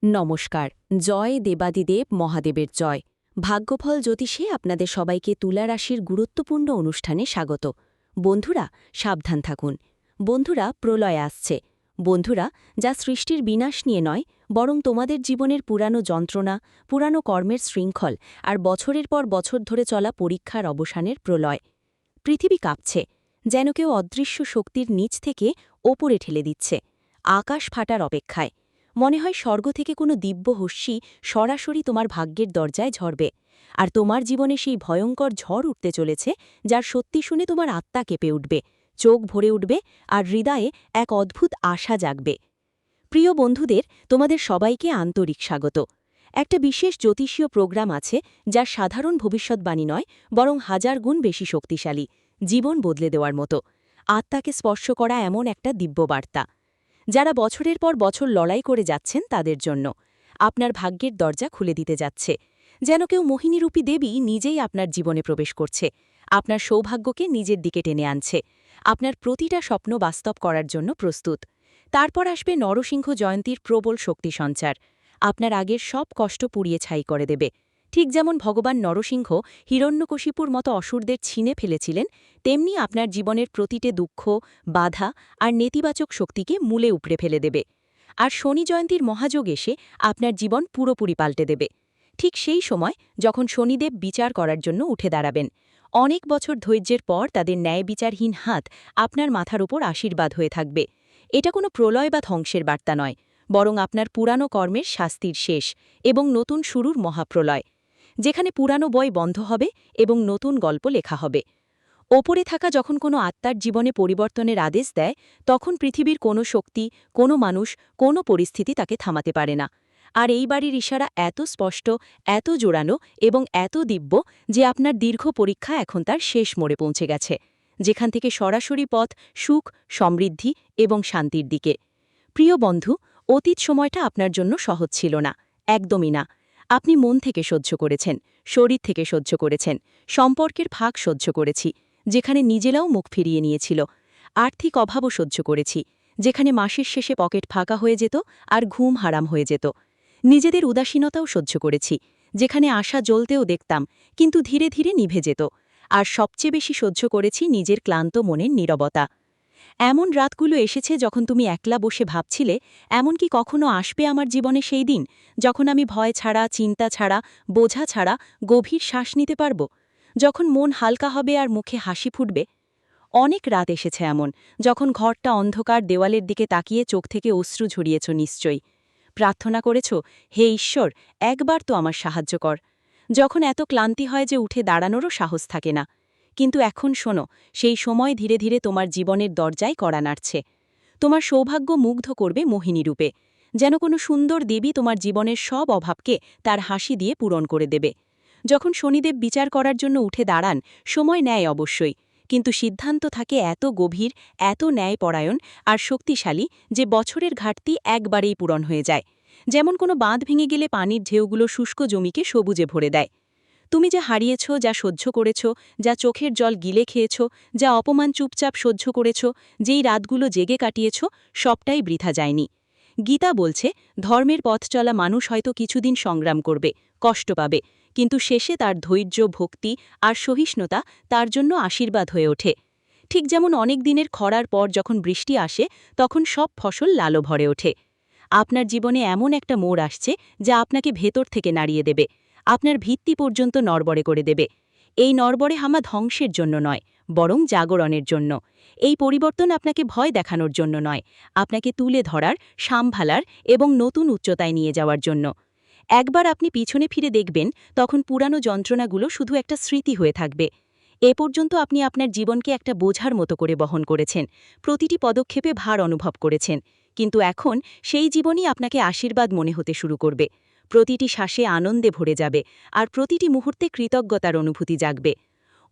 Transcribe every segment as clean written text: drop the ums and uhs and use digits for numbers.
নমস্কার। জয় দেবাদিদেব মহাদেবের জয়। ভাগ্যফল জ্যোতিষে আপনাদের সবাইকে তুলা রাশির গুরুত্বপূর্ণ অনুষ্ঠানে স্বাগত। বন্ধুরা, সাবধান থাকুন। বন্ধুরা, প্রলয় আসছে। বন্ধুরা, যা সৃষ্টির বিনাশ নিয়ে নয়, বরং তোমাদের জীবনের পুরানো যন্ত্রণা, পুরানো কর্মের শৃঙ্খল আর বছরের পর বছর ধরে চলা পরীক্ষার অবসানের প্রলয়। পৃথিবী কাঁপছে, যেন কেউ অদৃশ্য শক্তির নিচ থেকে ওপরে ঠেলে দিচ্ছে। আকাশ ফাটার অপেক্ষায়। মনে হয় স্বর্গ থেকে কোনো দিব্য হস্যি সরাসরি তোমার ভাগ্যের দরজায় ঝরবে। আর তোমার জীবনে সেই ভয়ঙ্কর ঝড় উঠতে চলেছে, যার সত্যি শুনে তোমার আত্মা কেঁপে উঠবে, চোখ ভরে উঠবে আর হৃদয়ে এক অদ্ভুত আশা জাগবে। প্রিয় বন্ধুদের, তোমাদের সবাইকে আন্তরিক স্বাগত। একটা বিশেষ জ্যোতিষীয় প্রোগ্রাম আছে, যা সাধারণ ভবিষ্যৎবাণী নয়, বরং হাজার গুণ বেশি শক্তিশালী, জীবন বদলে দেওয়ার মতো, আত্মাকে স্পর্শ করা এমন একটা দিব্য বার্তা। যারা বছরের পর বছর লড়াই করে যাচ্ছেন তাদের জন্য আপনার ভাগ্যের দরজা খুলে দিতে যাচ্ছে, যেন কেউ মোহিনীরূপী দেবী নিজেই আপনার জীবনে প্রবেশ করছে, আপনার সৌভাগ্যকে নিজের দিকে টেনে আনছে, আপনার প্রতিটা স্বপ্ন বাস্তব করার জন্য প্রস্তুত। তারপর আসবে নরসিংহ জয়ন্তীর প্রবল শক্তি সঞ্চার, আপনার আগের সব কষ্ট পুড়িয়ে ছাই করে দেবে। ঠিক যেমন ভগবান নরসিংহ হিরণ্যকশিপুর মতো অসুরদের ছিনে ফেলেছিলেন, তেমনি আপনার জীবনের প্রতিটি দুঃখ, বাধা আর নেতিবাচক শক্তিকে মূলে উপড়ে ফেলে দেবে। আর শনি জয়ন্তীর মহাযোগ এসে আপনার জীবন পুরোপুরি পাল্টে দেবে। ঠিক সেই সময় যখন শনিদেব বিচার করার জন্য উঠে দাঁড়াবেন, অনেক বছর ধৈর্যের পর তাদের ন্যায় বিচারহীন হাত আপনার মাথার উপর আশীর্বাদ হয়ে থাকবে। এটা কোনো প্রলয় বা ধ্বংসের বার্তা নয়, বরং আপনার পুরানো কর্মের শাস্তির শেষ এবং নতুন শুরুর মহাপ্রলয়, যেখানে পুরানো বই বন্ধ হবে এবং নতুন গল্প লেখা হবে। ওপরে থাকা যখন কোনো আত্মার জীবনে পরিবর্তনের আদেশ দেয়, তখন পৃথিবীর কোনো শক্তি, কোনো মানুষ, কোনো পরিস্থিতি তাকে থামাতে পারে না। আর এই বাড়ির ইশারা এত স্পষ্ট, এত জোরালো এবং এত দিব্য যে আপনার দীর্ঘ পরীক্ষা এখন তার শেষ মোড়ে পৌঁছে গেছে, যেখান থেকে সরাসরি পথ সুখ, সমৃদ্ধি এবং শান্তির দিকে। প্রিয় বন্ধু, অতীত সময়টা আপনার জন্য সহজ ছিল না, একদমই না। আপনি মন থেকে সহ্য করেছেন, শরীর থেকে সহ্য করেছেন, সম্পর্কের ফাঁক সহ্য করেছি, যেখানে নিজেরাও মুখ ফিরিয়ে নিয়েছিল। আর্থিক অভাবও সহ্য করেছি, যেখানে মাসের শেষে পকেট ফাঁকা হয়ে যেত আর ঘুম হারাম হয়ে যেত। নিজেদের উদাসীনতাও সহ্য করেছি, যেখানে আশা জ্বলতেও দেখতাম, কিন্তু ধীরে ধীরে নিভে যেত। আর সবচেয়ে বেশি সহ্য করেছি নিজের ক্লান্ত মনের নীরবতা। এমন রাতগুলো এসেছে যখন তুমি একলা বসে ভাবছিলে, এমনকি কখনো আসবে আমার জীবনে সেই দিন যখন আমি ভয় ছাড়া, চিন্তা ছাড়া, বোঝা ছাড়া গভীর শ্বাস নিতে পারব, যখন মন হালকা হবে আর মুখে হাসি ফুটবে। অনেক রাত এসেছে এমন, যখন ঘরটা অন্ধকার, দেওয়ালের দিকে তাকিয়ে চোখ থেকে অশ্রু ঝরিয়েছ নিশ্চয়ই। প্রার্থনা করেছ, হে ঈশ্বর, একবার তো আমার সাহায্য কর। যখন এত ক্লান্তি হয় যে উঠে দাঁড়ানোরও সাহস থাকে না। কিন্তু এখন শোনো, সেই সময় ধীরে ধীরে তোমার জীবনের দরজায় কড়া নাড়ছে। তোমার সৌভাগ্য মুগ্ধ করবে মোহিনী রূপে, যেন কোনো সুন্দর দেবী তোমার জীবনের সব অভাবকে তার হাসি দিয়ে পূরণ করে দেবে। যখন শনিদেব বিচার করার জন্য উঠে দাঁড়ান, সময় নেয় অবশ্যই, কিন্তু সিদ্ধান্ত থাকে এত গভীর, এত ন্যায়পরায়ণ আর শক্তিশালী যে বছরের ঘাটতি একবারেই পূরণ হয়ে যায়। যেমন কোনো বাঁধ ভেঙে গেলে পানির ঢেউগুলো শুষ্ক জমিকে সবুজে ভরে দেয়। তুমি যা হারিয়েছ, যা সহ্য করেছ, যা চোখের জল গিলে খেয়েছ, যা অপমান চুপচাপ সহ্য করেছ, যেই রাতগুলো জেগে কাটিয়েছ, সবটাই বৃথা যায়নি। গীতা বলছে, ধর্মের পথ চলা মানুষ হয়তো কিছুদিন সংগ্রাম করবে, কষ্ট পাবে, কিন্তু শেষে তার ধৈর্য, ভক্তি আর সহিষ্ণুতা তার জন্য আশীর্বাদ হয়ে ওঠে। ঠিক যেমন অনেক দিনের খরার পর যখন বৃষ্টি আসে, তখন সব ফসল লালো ভরে ওঠে। আপনার জীবনে এমন একটা মোড় আসছে যা আপনাকে ভেতর থেকে নাড়িয়ে দেবে, আপনার ভিত্তি পর্যন্ত নড়বড়ে করে দেবে। এই নড়বড়ে হামা ধ্বংসের জন্য নয়, বরং জাগরণের জন্য। এই পরিবর্তন আপনাকে ভয় দেখানোর জন্য নয়, আপনাকে তুলে ধরার, সামভালার এবং নতুন উচ্চতায় নিয়ে যাওয়ার জন্য। একবার আপনি পিছনে ফিরে দেখবেন, তখন পুরানো যন্ত্রণাগুলো শুধু একটা স্মৃতি হয়ে থাকবে। এ পর্যন্ত আপনি আপনার জীবনকে একটা বোঝার মতো করে বহন করেছেন, প্রতিটি পদক্ষেপে ভার অনুভব করেছেন, কিন্তু এখন সেই জীবনই আপনাকে আশীর্বাদ মনে হতে শুরু করবে। প্রতিটি শ্বাসে আনন্দে ভরে যাবে, আর প্রতিটি মুহূর্তে কৃতজ্ঞতার অনুভূতি জাগবে।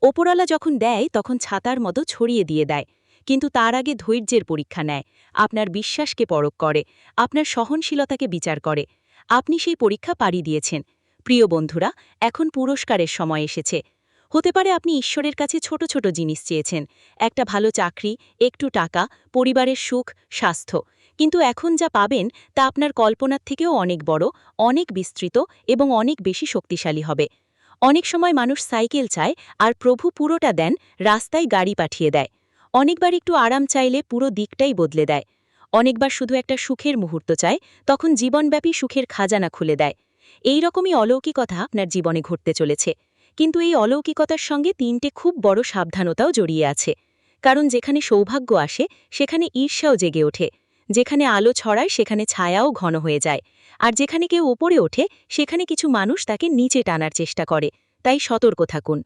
ওপরওয়ালা যখন দেয় তখন ছাতার মতো ছড়িয়ে দিয়ে দেয়, কিন্তু তার আগে ধৈর্যের পরীক্ষা নেয়, আপনার বিশ্বাসকে পরখ করে, আপনার সহনশীলতাকে বিচার করে। আপনি সেই পরীক্ষা পাড়ি দিয়েছেন। প্রিয় বন্ধুরা, এখন পুরস্কারের সময় এসেছে। হতে পারে আপনি ঈশ্বরের কাছে ছোট ছোট জিনিস চেয়েছেন, একটা ভালো চাকরি, একটু টাকা, পরিবারের সুখ, স্বাস্থ্য। কিন্তু এখন যা পাবেন তা আপনার কল্পনার থেকেও অনেক বড়, অনেক বিস্তৃত এবং অনেক বেশি শক্তিশালী হবে। অনেক সময় মানুষ সাইকেল চায় আর প্রভু পুরোটা দেন, রাস্তায় গাড়ি পাঠিয়ে দেয়। অনেকবার একটু আরাম চাইলে পুরো দিকটাই বদলে দেয়। অনেকবার শুধু একটা সুখের মুহূর্ত চায়, তখন জীবনব্যাপী সুখের খাজানা খুলে দেয়। এই রকমই অলৌকিকতা আপনার জীবনে ঘটতে চলেছে। কিন্তু এই অলৌকিকতার সঙ্গে ৩টে খুব বড় সাবধানতাও জড়িয়ে আছে। কারণ যেখানে সৌভাগ্য আসে সেখানে ঈর্ষাও জেগে ওঠে, যেখানে আলো ছড়ায় সেখানে ছায়াও ঘন হয়ে যায়, আর যেখানে কেউ ওপরে ওঠে সেখানে কিছু মানুষ তাকে নিচে টানার চেষ্টা করে। তাই সতর্ক থাকুন,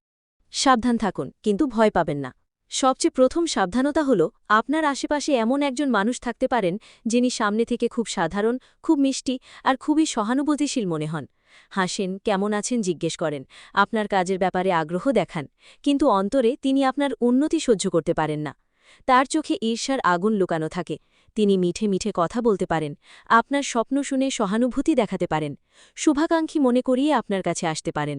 সাবধান থাকুন, কিন্তু ভয় পাবেন না। সবচেয়ে প্রথম সাবধানতা হল, আপনার আশেপাশে এমন একজন মানুষ থাকতে পারেন যিনি সামনে থেকে খুব সাধারণ, খুব মিষ্টি আর খুবই সহানুভূতিশীল মনে হন। হাসেন, কেমন আছেন জিজ্ঞেস করেন, আপনার কাজের ব্যাপারে আগ্রহ দেখান, কিন্তু অন্তরে তিনি আপনার উন্নতি সহ্য করতে পারেন না। তার চোখে ঈর্ষার আগুন লুকানো থাকে। তিনি মিঠে মিঠে কথা বলতে পারেন, আপনার স্বপ্ন শুনে সহানুভূতি দেখাতে পারেন, শুভাকাঙ্ক্ষী মনে করিয়ে আপনার কাছে আসতে পারেন।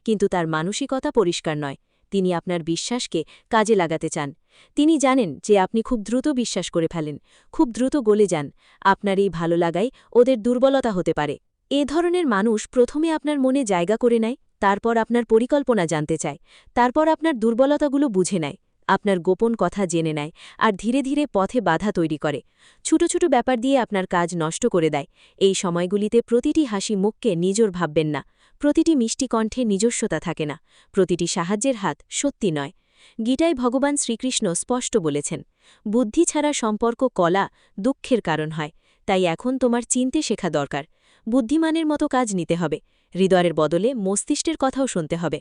কিন্তু তার মানসিকতা পরিষ্কার নয়। তিনি আপনার বিশ্বাসকে কাজে লাগাতে চান। তিনি জানেন যে আপনি খুব দ্রুত বিশ্বাস করে ফেলেন, খুব দ্রুত গলে যান। আপনার এই ভালো লাগাই ওদের দুর্বলতা হতে পারে। এ ধরনের মানুষ প্রথমে আপনার মনে জায়গা করে নেয়, তারপর আপনার পরিকল্পনা জানতে চায়, তারপর আপনার দুর্বলতাগুলো বুঝে নেয়, আপনার গোপন কথা জেনে নেয়, আর ধীরে ধীরে পথে বাধা তৈরি করে। ছোট ছোট ব্যাপার দিয়ে আপনার কাজ নষ্ট করে দেয়। এই সময়গুলিতে প্রতিটি হাসি মুখকে নিজর ভাববেন না, প্রতিটি মিষ্টি কণ্ঠে নিজস্বতা থাকে না, প্রতিটি সাহায্যের হাত সত্যি নয়। গীতায় ভগবান শ্রীকৃষ্ণ স্পষ্ট বলেছেন, বুদ্ধি ছাড়া সম্পর্ক কলা দুঃখের কারণ হয়। তাই এখন তোমার চিনতে শেখা দরকার। বুদ্ধিমানের মতো কাজ নিতে হবে, হৃদয়ের বদলে মস্তিষ্কের কথাও শুনতে হবে।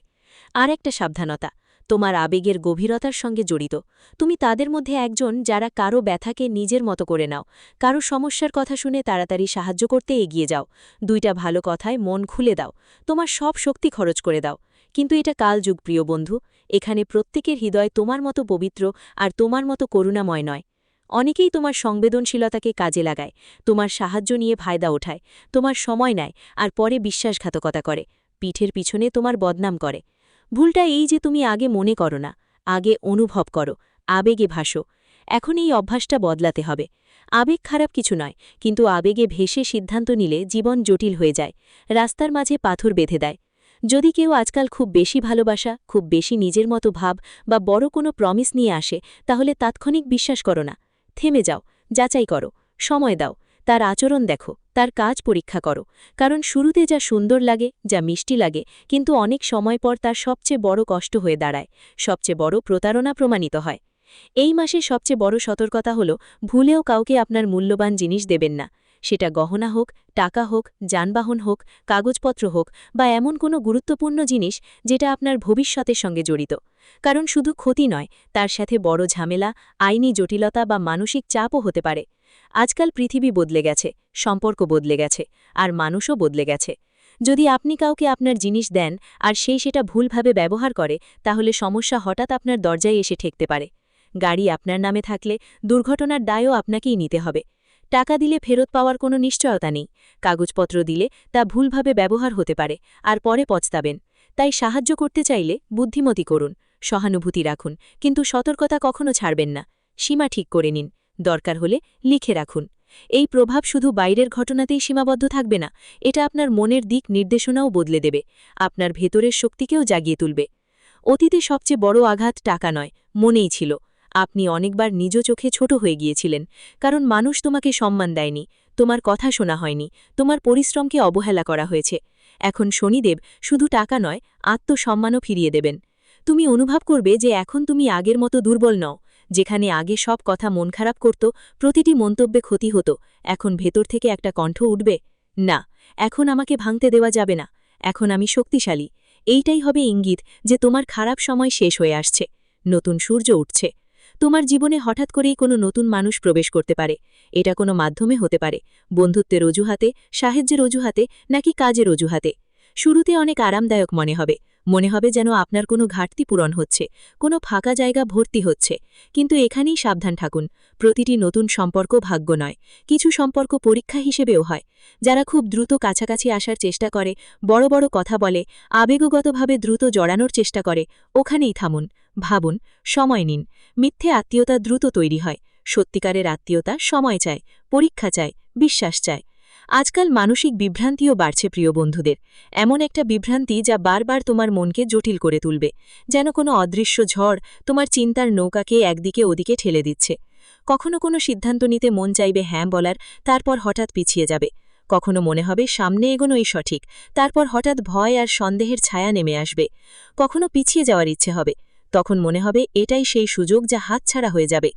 আর একটা সাবধানতা, তোমার আবেগের গভীরতার সঙ্গে জড়িত। তুমি তাদের মধ্যে একজন যারা কারো ব্যথাকে নিজের মতো করে নাও, কারো সমস্যার কথা শুনে তাড়াতাড়ি সাহায্য করতে এগিয়ে যাও, দুইটা ভালো কথায় মন খুলে দাও, তোমার সব শক্তি খরচ করে দাও। কিন্তু এটা কালযুগ প্রিয় বন্ধু, এখানে প্রত্যেকের হৃদয় তোমার মতো পবিত্র আর তোমার মতো করুণাময় নয়। অনেকেই তোমার সংবেদনশীলতাকে কাজে লাগায়, তোমার সাহায্য নিয়ে ফায়দা ওঠায়, তোমার সময় নেয়, আর পরে বিশ্বাসঘাতকতা করে, পিঠের পিছনে তোমার বদনাম করে। ভুলটা এই যে তুমি আগে মনে করো না, আগে অনুভব করো, আবেগে ভাসো। এখন এই অভ্যাসটা বদলাতে হবে। আবেগ খারাপ কিছু নয়, কিন্তু আবেগে ভেসে সিদ্ধান্ত নিলে জীবন জটিল হয়ে যায়, রাস্তার মাঝে পাথর বেঁধে দেয়। যদি কেউ আজকাল খুব বেশি ভালোবাসা, খুব বেশি নিজের মতো ভাব বা বড় কোনো প্রমিস নিয়ে আসে, তাহলে তাৎক্ষণিক বিশ্বাস করো না। থেমে যাও, যাচাই করো, সময় দাও, তার আচরণ দেখো, তার কাজ পরীক্ষা করো। কারণ শুরুতে যা সুন্দর লাগে, যা মিষ্টি লাগে, কিন্তু অনেক সময় পর তার সবচেয়ে বড় কষ্ট হয়ে দাঁড়ায়, সবচেয়ে বড় প্রতারণা প্রমাণিত হয়। এই মাসে সবচেয়ে বড় সতর্কতা হল, ভুলেও কাউকে আপনার মূল্যবান জিনিস দেবেন না। সেটা গহনা হোক, টাকা হোক, যানবাহন হোক, কাগজপত্র হোক, বা এমন কোনো গুরুত্বপূর্ণ জিনিস যেটা আপনার ভবিষ্যতের সঙ্গে জড়িত। কারণ শুধু ক্ষতি নয়, তার সাথে বড় ঝামেলা, আইনি জটিলতা বা মানসিক চাপও হতে পারে। আজকাল পৃথিবী বদলে গেছে, সম্পর্ক বদলে গেছে, আর মানুষও বদলে গেছে। যদি আপনি কাউকে আপনার জিনিস দেন আর সেটা ভুলভাবে ব্যবহার করে, তাহলে সমস্যা হঠাৎ আপনার দরজায় এসে ঠেকতে পারে। গাড়ি আপনার নামে থাকলে দুর্ঘটনার দায়ও আপনাকেই নিতে হবে। টাকা দিলে ফেরত পাওয়ার কোনো নিশ্চয়তা নেই, কাগজপত্র দিলে তা ভুলভাবে ব্যবহার হতে পারে, আর পরে পচতাবেন। তাই সাহায্য করতে চাইলে বুদ্ধিমতী করুন, সহানুভূতি রাখুন, কিন্তু সতর্কতা কখনো ছাড়বেন না। সীমা ঠিক করে নিন, দরকার হলে লিখে রাখুন। এই প্রভাব শুধু বাইরের ঘটনাতেই সীমাবদ্ধ থাকবে না, এটা আপনার মনের দিক নির্দেশনাও বদলে দেবে, আপনার ভেতরের শক্তিকেও জাগিয়ে তুলবে। অতীতে সবচেয়ে বড় আঘাত টাকা নয়, মনেই ছিল। আপনি অনেকবার নিজ চোখে ছোট হয়ে গিয়েছিলেন, কারণ মানুষ তোমাকে সম্মান দেয়নি, তোমার কথা শোনা হয়নি, তোমার পরিশ্রমকে অবহেলা করা হয়েছে। এখন শনিদেব শুধু টাকা নয়, আত্মসম্মানও ফিরিয়ে দেবেন। তুমি অনুভব করবে যে এখন তুমি আগের মতো দুর্বল নও। যেখানে আগে সব কথা মন খারাপ করত, প্রতিটি মন্তব্যে ক্ষতি হতো, এখন ভেতর থেকে একটা কণ্ঠ উঠবে, না, এখন আমাকে ভাঙতে দেওয়া যাবে না, এখন আমি শক্তিশালী। এইটাই হবে ইঙ্গিত যে তোমার খারাপ সময় শেষ হয়ে আসছে, নতুন সূর্য উঠছে। তোমার জীবনে হঠাৎ করেই কোনো নতুন মানুষ প্রবেশ করতে পারে। এটা কোনো মাধ্যমে হতে পারে, বন্ধুত্বের অজুহাতে, সাহায্যের অজুহাতে, নাকি কাজের অজুহাতে। শুরুতে অনেক আরামদায়ক মনে হবে যেন আপনার কোনো ঘাটতি পূরণ হচ্ছে, কোনো ফাঁকা জায়গা ভর্তি হচ্ছে। কিন্তু এখানেই সাবধান থাকুন, প্রতিটি নতুন সম্পর্ক ভাগ্য নয়, কিছু সম্পর্ক পরীক্ষা হিসেবেও হয়। যারা খুব দ্রুত কাছাকাছি আসার চেষ্টা করে, বড় বড় কথা বলে, আবেগগতভাবে দ্রুত জড়ানোর চেষ্টা করে, ওখানেই থামুন, ভাবুন, সময় নিন। মিথ্যে আত্মীয়তা দ্রুত তৈরি হয়, সত্যিকারের আত্মীয়তা সময় চায়, পরীক্ষা চায়, বিশ্বাস চায়। আজকাল মানসিক বিভ্রান্তিও বাড়ছে প্রিয় বন্ধুদের, এমন একটা বিভ্রান্তি যা বারবার তোমার মনকে জটিল করে তুলবে, যেন কোনো অদৃশ্য ঝড় তোমার চিন্তার নৌকাকে একদিকে ওদিকে ঠেলে দিচ্ছে। কখনো কোনো সিদ্ধান্ত নিতে মন চাইবে হ্যাঁ বলার, তারপর হঠাৎ পিছিয়ে যাবে। কখনো মনে হবে সামনে এগোনোই সঠিক, তারপর হঠাৎ ভয় আর সন্দেহের ছায়া নেমে আসবে। কখনো পিছিয়ে যাওয়ার ইচ্ছে হবে, তখন মনে হবে এটাই সেই সুযোগ যা হাতছাড়া হয়ে যাবে।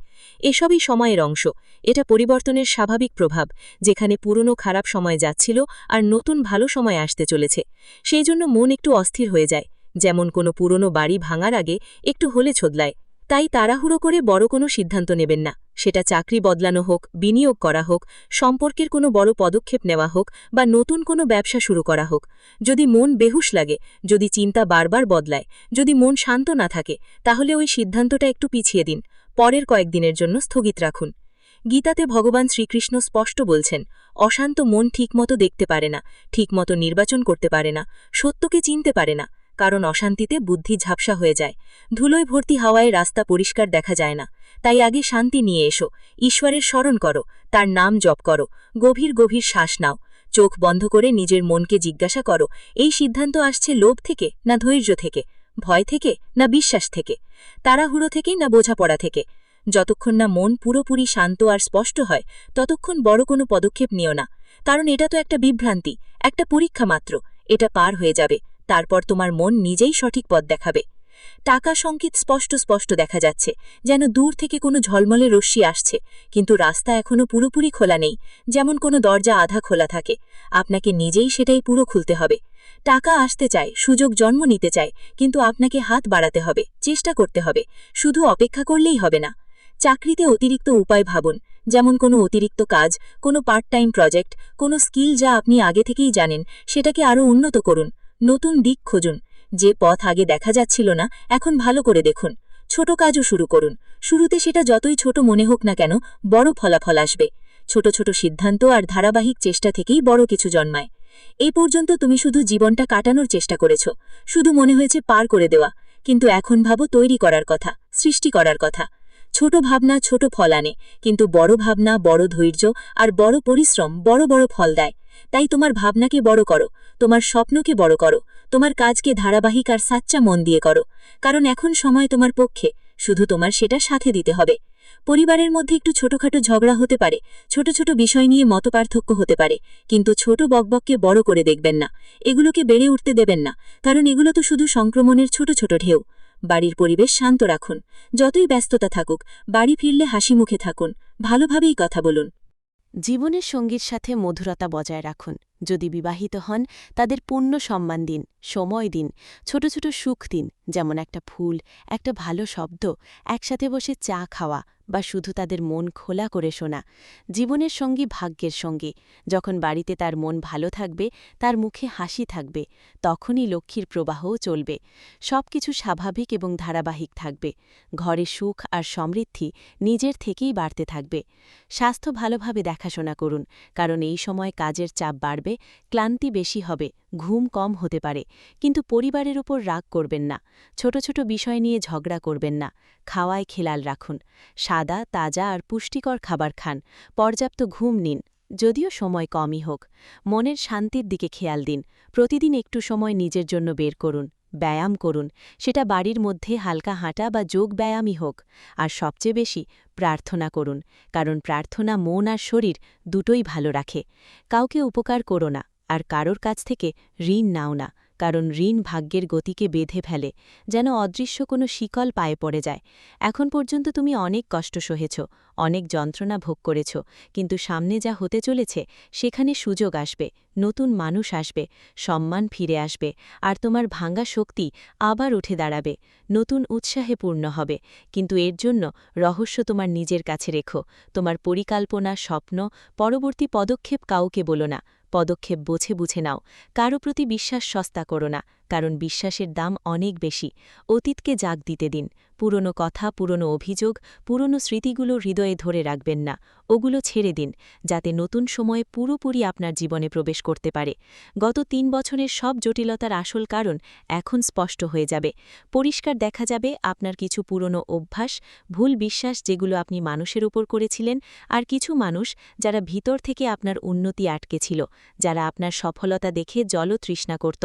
এসবই সময়ের অংশ, এটা পরিবর্তনের স্বাভাবিক প্রভাব, যেখানে পুরনো খারাপ সময় যাচ্ছিল আর নতুন ভালো সময় আসতে চলেছে। সেই জন্য মন একটু অস্থির হয়ে যায়, যেমন কোনো পুরনো বাড়ি ভাঙার আগে একটু হলে ছোদলায়। তাই তাড়াহুড়ো করে বড় কোনো সিদ্ধান্ত নেবেন না, সেটা চাকরি বদলানো হোক, বিনিয়োগ করা হোক, সম্পর্কের কোনো বড় পদক্ষেপ নেওয়া হোক বা নতুন কোনো ব্যবসা শুরু করা হোক। যদি মন বেহুশ লাগে, যদি চিন্তা বারবার বদলায়, যদি মন শান্ত না থাকে, তাহলে ওই সিদ্ধান্তটা একটু পিছিয়ে দিন, পরের কয়েকদিনের জন্য স্থগিত রাখুন। গীতাতে ভগবান শ্রীকৃষ্ণ স্পষ্ট বলছেন, অশান্ত মন ঠিকমতো দেখতে পারে না, ঠিকমতো নির্বাচন করতে পারে না, সত্যকে চিনতে পারে না, কারণ অশান্তিতে বুদ্ধি ঝাপসা হয়ে যায়। ধুলোয় ভর্তি হাওয়ায় রাস্তা পরিষ্কার দেখা যায় না। তাই আগে শান্তি নিয়ে এসো, ঈশ্বরের স্মরণ করো, তার নাম জপ করো, গভীর গভীর শ্বাস নাও, চোখ বন্ধ করে নিজের মনকে জিজ্ঞাসা করো, এই সিদ্ধান্ত আসছে লোভ থেকে না ধৈর্য থেকে, ভয় থেকে না বিশ্বাস থেকে, তাড়াহুড়ো থেকে না বোঝাপড়া থেকে। যতক্ষণ না মন পুরোপুরি শান্ত আর স্পষ্ট হয়, ততক্ষণ বড় কোনো পদক্ষেপ নিও না, কারণ এটা তো একটা বিভ্রান্তি, একটা পরীক্ষা মাত্র। এটা পার হয়ে যাবে, তারপর তোমার মন নিজেই সঠিক পথ দেখাবে। টাকা সংকেত স্পষ্ট স্পষ্ট দেখা যাচ্ছে, যেন দূর থেকে কোনো ঝলমলে রশ্মি আসছে, কিন্তু রাস্তা এখনো পুরোপুরি খোলা নেই, যেমন কোনো দরজা আধা খোলা থাকে। আপনাকে নিজেই সেটাই পুরো খুলতে হবে। টাকা আসতে চায়, সুযোগ জন্ম নিতে চায়, কিন্তু আপনাকে হাত বাড়াতে হবে, চেষ্টা করতে হবে, শুধু অপেক্ষা করলেই হবে না। চাকরিতে অতিরিক্ত উপায় ভাবুন, যেমন কোনো অতিরিক্ত কাজ, কোনো পার্ট টাইম প্রজেক্ট, কোনো স্কিল যা আপনি আগে থেকেই জানেন, সেটাকে আরও উন্নত করুন। নতুন দিক খুঁজুন, যে পথ আগে দেখা যাচ্ছিল না এখন ভালো করে দেখুন। ছোট কাজও শুরু করুন, শুরুতে সেটা যতই ছোট মনে হোক না কেন, বড় ফলাফল আসবে। ছোট ছোট সিদ্ধান্ত আর ধারাবাহিক চেষ্টা থেকেই বড় কিছু জন্মায়। এই পর্যন্ত তুমি শুধু জীবনটা কাটানোর চেষ্টা করেছ, শুধু মনে হয়েছে পার করে দেওয়া, কিন্তু এখন ভাবো তৈরি করার কথা, সৃষ্টি করার কথা। ছোট ভাবনা ছোট ফল আনে, কিন্তু বড় ভাবনা বড় ধৈর্য আর বড় পরিশ্রম বড় বড় ফল দেয়। তাই তোমার ভাবনাকে বড় করো, তোমার স্বপ্নকে বড় করো, তোমার কাজকে ধারাবাহিক আর সাচ্চা মন দিয়ে করো, কারণ এখন সময় তোমার পক্ষে, শুধু তোমার সেটা সাথে দিতে হবে। পরিবারের মধ্যে একটু ছোটখাটো ঝগড়া হতে পারে, ছোট ছোট বিষয় নিয়ে মতপার্থক্য হতে পারে, কিন্তু ছোট বকবককে বড় করে দেখবেন না, এগুলোকে বেড়ে উঠতে দেবেন না, কারণ এগুলো তো শুধু সংক্রমণের ছোট ছোট ঢেউ। বাড়ির পরিবেশ শান্ত রাখুন, যতই ব্যস্ততা থাকুক, বাড়ি ফিরলে হাসি মুখে থাকুন, ভালোভাবেই কথা বলুন। জীবনের সঙ্গীর সাথে মধুরতা বজায় রাখুন। যদি বিবাহিত হন, তাদের পূর্ণ সম্মান দিন, সময় দিন, ছোট ছোট সুখ দিন, যেমন একটা ফুল, একটা ভালো শব্দ, একসাথে বসে চা খাওয়া বা শুধু তাদের মন খোলা করে শোনা। জীবনের সঙ্গী ভাগ্যের সঙ্গী, যখন বাড়িতে তার মন ভালো থাকবে, তার মুখে হাসি থাকবে, তখনই লক্ষ্মীর প্রবাহও চলবে। সবকিছু স্বাভাবিক এবং ধারাবাহিক থাকবে। ঘরে সুখ আর সমৃদ্ধি নিজের থেকেই বাড়তে থাকবে। স্বাস্থ্য ভালোভাবে দেখাশোনা করুন, কারণ এই সময় কাজের চাপ বাড়বে, ক্লান্তি বেশি হবে, ঘুম কম হতে পারে, কিন্তু পরিবারের উপর রাগ করবেন না, ছোট ছোট বিষয় নিয়ে ঝগড়া করবেন না। খাওয়ায় খেয়াল রাখুন, সাদা, তাজা আর পুষ্টিকর খাবার খান, পর্যাপ্ত ঘুম নিন, যদিও সময় কমই হোক। মনের শান্তির দিকে খেয়াল দিন, প্রতিদিন একটু সময় নিজের জন্য বের করুন, ব্যায়াম করুন, সেটা বাড়ির মধ্যে হালকা হাঁটা বা যোগ ব্যায়ামই হোক। আর সবচেয়ে বেশি প্রার্থনা করুন, কারণ প্রার্থনা মন আর শরীর দুটোই ভালো রাখে। কাউকে উপকার করো না, আর কারোর কাছ থেকে ঋণ নাও না, কারণ ঋণ ভাগ্যের গতিকে বেঁধে ফেলে, যেন অদৃশ্য কোনো শিকল পায়ে পড়ে যায়। এখন পর্যন্ত তুমি অনেক কষ্ট সহেছ, অনেক যন্ত্রণা ভোগ করেছ, কিন্তু সামনে যা হতে চলেছে সেখানে সুযোগ আসবে, নতুন মানুষ আসবে, সম্মান ফিরে আসবে, আর তোমার ভাঙ্গা শক্তি আবার উঠে দাঁড়াবে, নতুন উৎসাহে পূর্ণ হবে। কিন্তু এর জন্য রহস্য তোমার নিজের কাছে রেখো। তোমার পরিকল্পনা, স্বপ্ন, পরবর্তী পদক্ষেপ কাউকে বলো না, পদক্ষেপ বুঝে নাও। কারো প্রতি বিশ্বাস সস্তা করো না, কারণ বিশ্বাসের দাম অনেক বেশি। অতীতকে জাগ দিতে দিন। পুরনো কথা, পুরনো অভিযোগ, পুরনো স্মৃতিগুলো হৃদয়ে ধরে রাখবেন না। ওগুলো ছেড়ে দিন, যাতে নতুন সময়ে পুরোপুরি আপনার জীবনে প্রবেশ করতে পারে। গত ৩ বছরের সব জটিলতার আসল কারণ এখন স্পষ্ট হয়ে যাবে। পরিষ্কার দেখা যাবে আপনার কিছু পুরনো অভ্যাস, ভুল বিশ্বাস যেগুলো আপনি মানুষের উপর করেছিলেন, আর কিছু মানুষ যারা ভিতর থেকে আপনার উন্নতি আটকে ছিল, যারা আপনার সফলতা দেখে জলতৃষ্ণা করত।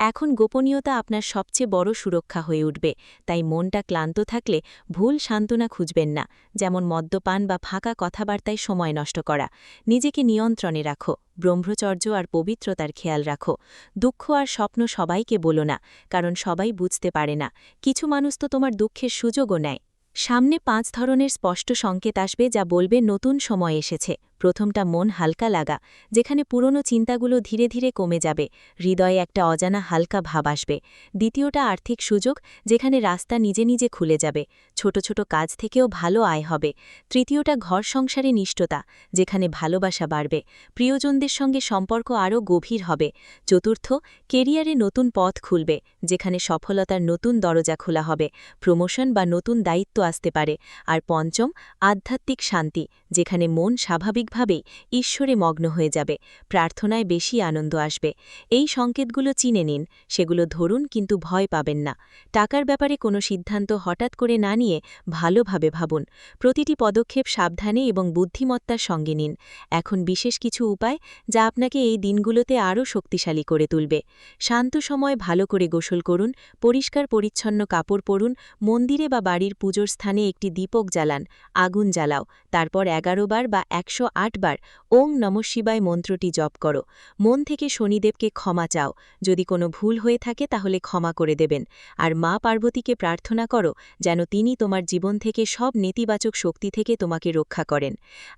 এখন গোপনীয়তা আপনার সবচেয়ে বড় সুরক্ষা হয়ে উঠবে। তাই মনটা ক্লান্ত থাকলে ভুল সান্ত্বনা খুঁজবেন না, যেমন মদ্যপান বা ফাঁকা কথাবার্তায় সময় নষ্ট করা। নিজেকে নিয়ন্ত্রণে রাখো, ব্রহ্মচর্য আর পবিত্রতার খেয়াল রাখো। দুঃখ আর স্বপ্ন সবাইকে বলো না, কারণ সবাই বুঝতে পারে না। কিছু মানুষ তো তোমার দুঃখের সুযোগও নেয়। সামনে 5 ধরনের স্পষ্ট সংকেত আসবে যা বলবে নতুন সময় এসেছে। প্রথমটা মন হালকা লাগা, যেখানে পুরনো চিন্তাগুলো ধীরে ধীরে কমে যাবে, হৃদয়ে একটা অজানা হালকা ভাব আসবে। দ্বিতীয়টা আর্থিক সুযোগ, যেখানে রাস্তা নিজে নিজে খুলে যাবে, ছোট ছোট কাজ থেকেও ভালো আয় হবে। তৃতীয়টা ঘর সংসারে নিষ্ঠতা, যেখানে ভালোবাসা বাড়বে, প্রিয়জনদের সঙ্গে সম্পর্ক আরও গভীর হবে। চতুর্থ, কেরিয়ারে নতুন পথ খুলবে, যেখানে সফলতার নতুন দরজা খোলা হবে, প্রমোশন বা নতুন দায়িত্ব আসতে পারে। আর পঞ্চম, আধ্যাত্মিক শান্তি, যেখানে মন স্বাভাবিকভাবেই ঈশ্বরে মগ্ন হয়ে যাবে, প্রার্থনায় বেশি আনন্দ আসবে। এই সংকেতগুলো চিনে নিন, সেগুলো ধরুন, কিন্তু ভয় পাবেন না। টাকার ব্যাপারে কোনো সিদ্ধান্ত হঠাৎ করে না নিয়ে ভালোভাবে ভাবুন। প্রতিটি পদক্ষেপ সাবধানে এবং বুদ্ধিমত্তার সঙ্গে নিন। এখন বিশেষ কিছু উপায় যা আপনাকে এই দিনগুলোতে আরও শক্তিশালী করে তুলবে। শান্ত সময় ভালো করে গোসল করুন, পরিষ্কার পরিচ্ছন্ন কাপড় পরুন, মন্দিরে বা বাড়ির পুজোর স্থানে একটি দীপক জ্বালান, আগুন জ্বালাও, তারপর 11 বার বা 108 বার ওং নমঃ শিবায় মন্ত্রটি জপ করো। মন থেকে শনিদেবকে ক্ষমা চাও, যদি কোনো ভুল হয়ে থাকে তাহলে ক্ষমা করে দেবেন। আর মা পার্বতীকে প্রার্থনা করো যেন তিনি তোমার জীবন থেকে সব নেতিবাচক শক্তি থেকে তোমাকে রক্ষা করেন।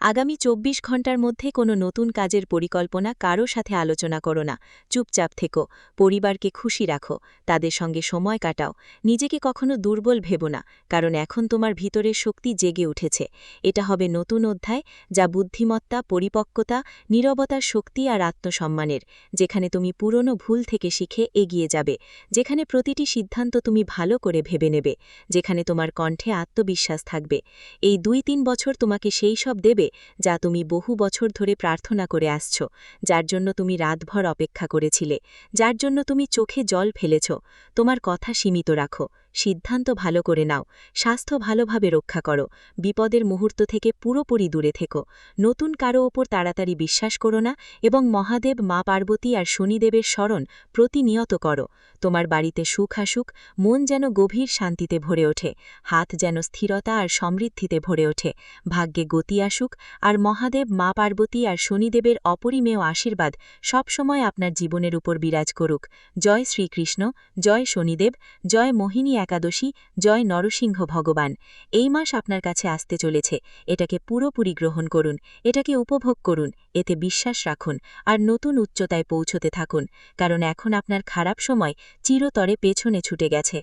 আগামী 24 ঘন্টার মধ্যে কোনো নতুন কাজের পরিকল্পনা কারো সাথে আলোচনা করো না। চুপচাপ থেকো, পরিবারকে খুশি রাখো, তাদের সঙ্গে সময় কাটাও। নিজেকে কখনো দুর্বল ভেবো না, কারণ এখন তোমার ভিতরের শক্তি জেগে উঠেছে। এটা হবে নতুন অধ্যায়, যা বুদ্ধিমত্তা, পরিপক্কতা, নীরবতার শক্তি আর আত্মসম্মানের, যেখানে তুমি পুরনো ভুল থেকে শিখে এগিয়ে যাবে, যেখানে প্রতিটি সিদ্ধান্ত তুমি ভালো করে ভেবে নেবে, যেখানে তোমার কণ্ঠে আত্মবিশ্বাস থাকবে। এই 2-3 বছর তোমাকে সেই সব দেবে যা তুমি বহু বছর ধরে প্রার্থনা করে আসছ, যার জন্য তুমি রাতভর অপেক্ষা করেছিলে, যার জন্য তুমি চোখে জল ফেলেছ। তোমার কথা সীমিত রাখো, সিদ্ধান্ত ভালো করে নাও, স্বাস্থ্য ভালোভাবে রক্ষা করো, বিপদের মুহূর্ত থেকে পুরোপুরি দূরে থেকো। নতুন কারো ওপর তাড়াতাড়ি বিশ্বাস করো না, এবং মহাদেব, মা পার্বতী আর শনিদেবের স্মরণ প্রতিনিয়ত করো। তোমার বাড়িতে সুখ আসুক, মন যেন গভীর শান্তিতে ভরে ওঠে, হাত যেন স্থিরতা আর সমৃদ্ধিতে ভরে ওঠে, ভাগ্যে গতি আসুক, আর মহাদেব, মা পার্বতী আর শনিদেবের অপরিমেয় আশীর্বাদ সবসময় আপনার জীবনের উপর বিরাজ করুক। জয় শ্রীকৃষ্ণ, জয় শনিদেব, জয় মোহিনী একাদশী, জয় নরসিংহ ভগবান। এই মাস আপনার কাছে আসতে চলেছে, এটাকে পুরোপুরি গ্রহণ করুন, এটাকে উপভোগ করুন, এতে বিশ্বাস রাখুন, আর নতুন উচ্চতায় পৌঁছতে থাকুন, কারণ এখন আপনার খারাপ সময় চিরতরে পেছনে ছুটে গেছে।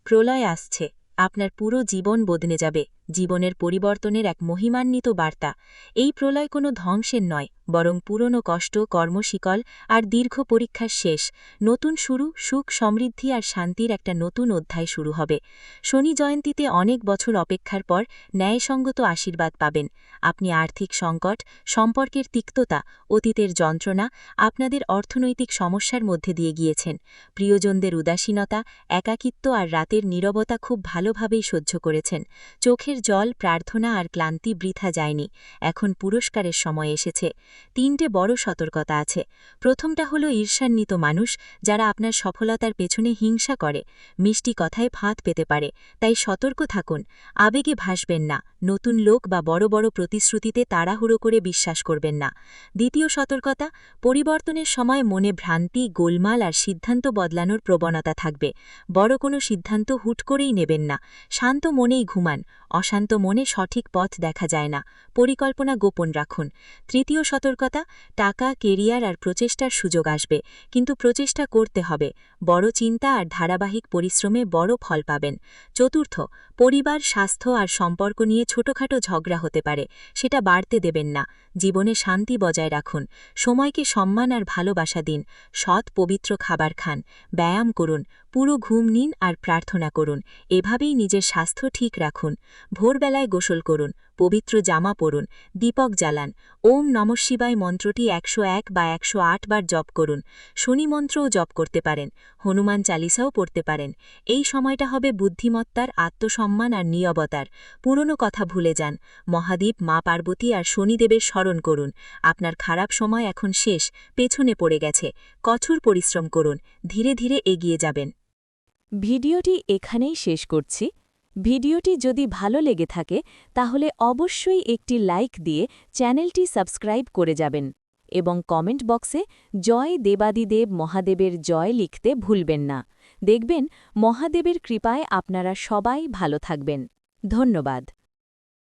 প্রলয় আসছে, আপনার পুরো জীবন বদলে যাবে, জীবনের পরিবর্তনের এক মহিমান্বিত বার্তা। এই প্রলয় কোনো ধ্বংসের নয়, বরং পুরনো কষ্ট, কর্মশিকল আর দীর্ঘ পরীক্ষার শেষ। নতুন শুরু, সুখ, সমৃদ্ধি আর শান্তির একটা নতুন অধ্যায় শুরু হবে। শনি জয়ন্তীতে অনেক বছর অপেক্ষার পর ন্যায়সঙ্গত আশীর্বাদ পাবেন। আপনি আর্থিক সংকট, সম্পর্কের তিক্ততা, অতীতের যন্ত্রণা, আপনাদের অর্থনৈতিক সমস্যার মধ্যে দিয়ে গিয়েছেন। প্রিয়জনদের উদাসীনতা, একাকিত্ব আর রাতের নীরবতা খুব ভালোভাবেই সহ্য করেছেন। চোখের জল, প্রার্থনা আর ক্লান্তি বৃথা যায়নি। এখন পুরস্কারের সময় এসেছে। 3টে বড় সতর্কতা আছে। প্রথমটা হলো ঈর্ষান্বিত মানুষ, যারা আপনার সফলতার পেছনে হিংসা করে, মিষ্টি কথায় ফাঁদ পেতে পারে, তাই সতর্ক থাকুন। আবেগে ভাসবেন না, নতুন লোক বা বড় বড় প্রতিশ্রুতিতে তাড়াহুড়ো করে বিশ্বাস করবেন না। দ্বিতীয় সতর্কতা, পরিবর্তনের সময় মনে ভ্রান্তি, গোলমাল আর সিদ্ধান্ত বদলানোর প্রবণতা থাকবে। বড় কোনো সিদ্ধান্ত হুট করেই নেবেন না, শান্ত মনেই ঘুমান। অশান্ত মনে সঠিক পথ দেখা যায় না, পরিকল্পনা গোপন রাখুন। তৃতীয় সতর্কতা, টাকা, কেরিয়ার আর প্রচেষ্টার সুযোগ আসবে, কিন্তু প্রচেষ্টা করতে হবে। বড় চিন্তা আর ধারাবাহিক পরিশ্রমে বড় ফল পাবেন। চতুর্থ, পরিবার, স্বাস্থ্য আর সম্পর্ক নিয়ে ছোটখাটো ঝগড়া হতে পারে, সেটা বাড়তে দেবেন না। জীবনে শান্তি বজায় রাখুন। সময়কে সম্মান আর ভালোবাসা দিন। সৎ পবিত্র খাবার খান, ব্যায়াম করুন, পুরো ঘুম নিন আর প্রার্থনা করুন। এভাবেই নিজের স্বাস্থ্য ঠিক রাখুন। ভোরবেলায় গোসল করুন, পবিত্র জামা পরুন, দীপক জ্বালান। ওম নমঃ শিবায় মন্ত্রটি 101 বা 108 বার জপ করুন। শনি মন্ত্রও জপ করতে পারেন, হনুমান চালিসাও পড়তে পারেন। এই সময়টা হবে বুদ্ধিমত্তার, আত্মসম্মান আর নীরবতার। পুরনো কথা ভুলে যান। মহাদেব, মা পার্বতী আর শনিদেবের স্মরণ করুন। আপনার খারাপ সময় এখন শেষ, পেছনে পড়ে গেছে। কঠোর পরিশ্রম করুন, ধীরে ধীরে এগিয়ে যাবেন। ভিডিওটি এখানেই শেষ করছি। ভিডিওটি যদি ভালো লেগে থাকে তাহলে অবশ্যই একটি লাইক দিয়ে চ্যানেলটি সাবস্ক্রাইব করে যাবেন এবং কমেন্ট বক্সে জয় দেবাদিদেব মহাদেবের জয় লিখতে ভুলবেন না। দেখবেন মহাদেবের কৃপায় আপনারা সবাই ভালো থাকবেন। ধন্যবাদ।